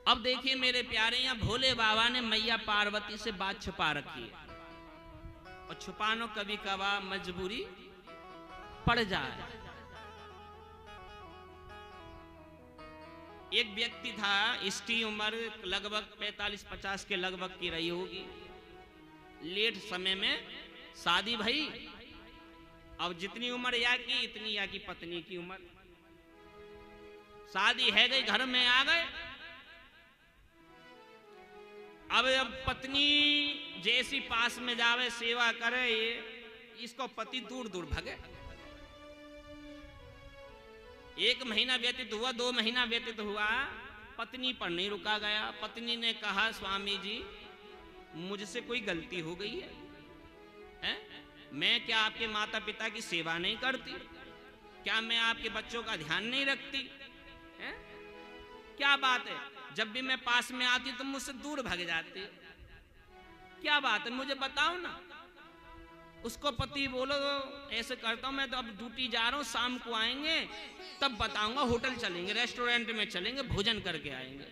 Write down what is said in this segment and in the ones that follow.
अब देखिए मेरे प्यारे, यहाँ भोले बाबा ने मैया पार्वती से बात छुपा रखी है, और छुपानो कभी कभार मजबूरी पड़ जाए। एक व्यक्ति था, इसकी उम्र लगभग 45-50 के लगभग की रही होगी। लेट समय में शादी भई। अब जितनी उम्र या की इतनी या की पत्नी की उम्र, शादी है गई, घर में आ गए। अब पत्नी जैसी पास में जावे, सेवा करे, ये इसको पति दूर दूर भगे। 1 महीना व्यतीत हुआ, 2 महीना व्यतीत हुआ, पत्नी पर नहीं रुका गया। पत्नी ने कहा, स्वामी जी मुझसे कोई गलती हो गई है? मैं क्या आपके माता पिता की सेवा नहीं करती? क्या मैं आपके बच्चों का ध्यान नहीं रखती है? क्या बात है, जब भी मैं पास में आती तुम मुझसे दूर भाग जाती, क्या बात है, मुझे बताओ ना। उसको पति बोलो, ऐसे करता हूं मैं तो, अब ड्यूटी जा रहा हूं, शाम को आएंगे तब बताऊंगा, होटल चलेंगे, रेस्टोरेंट में चलेंगे, भोजन करके आएंगे।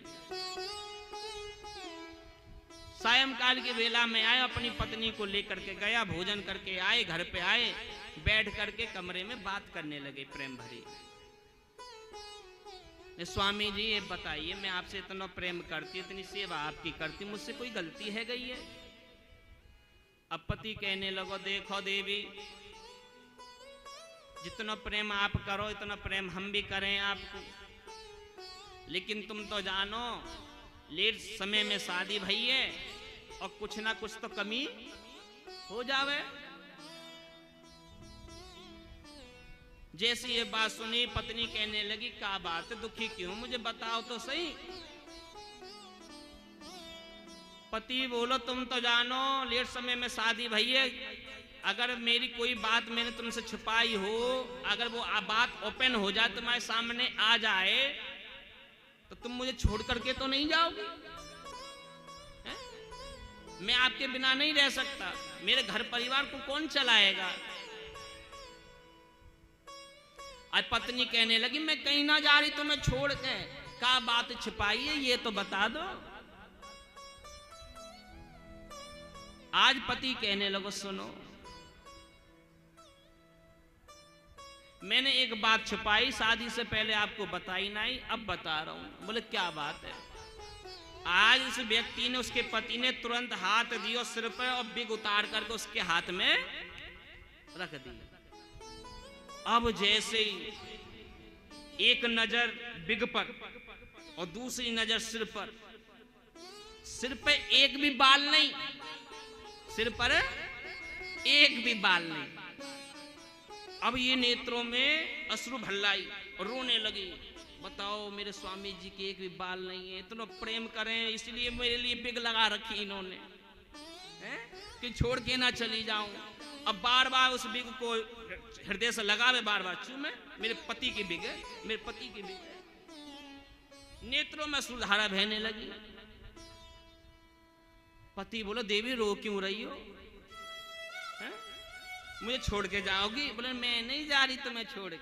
सायंकाल की वेला में आए, अपनी पत्नी को लेकर के गया, भोजन करके आए, घर पे आए, बैठ करके कमरे में बात करने लगे प्रेम भरी। स्वामी जी ये बताइए, मैं आपसे इतना प्रेम करती, इतनी सेवा आपकी करती, मुझसे कोई गलती है गई है? अब पति कहने लगो, देखो देवी, जितना प्रेम आप करो इतना प्रेम हम भी करें आपको, लेकिन तुम तो जानो लेट समय में शादी भई है, और कुछ ना कुछ तो कमी हो जावे। जैसी ये बात सुनी, पत्नी कहने लगी, क्या बात है, दुखी क्यों, मुझे बताओ तो सही। पति बोलो, तुम तो जानो लेट समय में शादी भई है, अगर मेरी कोई बात मैंने तुमसे छुपाई हो, अगर वो बात ओपन हो जाए, तुम्हारे सामने आ जाए, तो तुम मुझे छोड़ करके तो नहीं जाओगी? मैं आपके बिना नहीं रह सकता, मेरे घर परिवार को कौन चलाएगा? आज पत्नी कहने लगी, मैं कहीं ना जा रही तुम्हें छोड़ के, क्या बात छिपाई है ये तो बता दो। आज पति कहने लगो, सुनो मैंने एक बात छुपाई, शादी से पहले आपको बताई नहीं, अब बता रहा हूं। बोले क्या बात है? आज इस व्यक्ति ने, उसके पति ने तुरंत हाथ दिया सिर पर, और बिग उतार करके उसके हाथ में रख दी। अब जैसे ही एक नजर बिग पर और दूसरी नजर सिर पर, सिर पे एक भी बाल नहीं, सिर पर एक भी बाल नहीं। अब ये नेत्रों में अश्रु भल्लाई और रोने लगी, बताओ मेरे स्वामी जी के एक भी बाल नहीं है, इतना प्रेम करें इसलिए मेरे लिए बिग लगा रखी इन्होंने, कि छोड़ के ना चली जाऊं। अब बार बार उस बिग को हृदय से लगावे, बार बार चूमे, मेरे पति की बिग है, मेरे पति की बिग है। नेत्रों में सुधारा बहने लगी। पति बोलो, देवी रो क्यों रही हो, मुझे छोड़ के जाओगी? बोले मैं नहीं जा रही तुम्हें छोड़ के।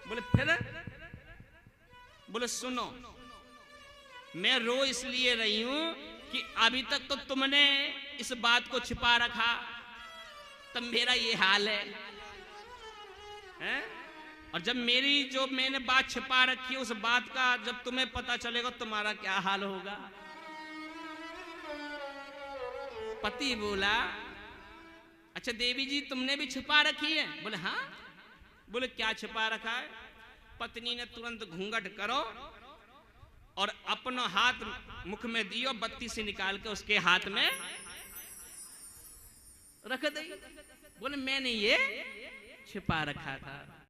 बोले फिर? बोले सुनो, मैं रो इसलिए रही हूं कि अभी तक तो तुमने इस बात को छिपा रखा, तब मेरा ये हाल है, और जब मेरी जो मैंने बात छिपा रखी है, उस बात का जब तुम्हें पता चलेगा तुम्हारा क्या हाल होगा। पति बोला, अच्छा देवी जी तुमने भी छिपा रखी है? बोले हाँ। बोले क्या छिपा रखा है? पत्नी ने तुरंत घूंघट करो और अपना हाथ मुख में दियो, बत्ती से निकाल के उसके हाथ में रख दी। बोले मैंने ये छिपा रखा था।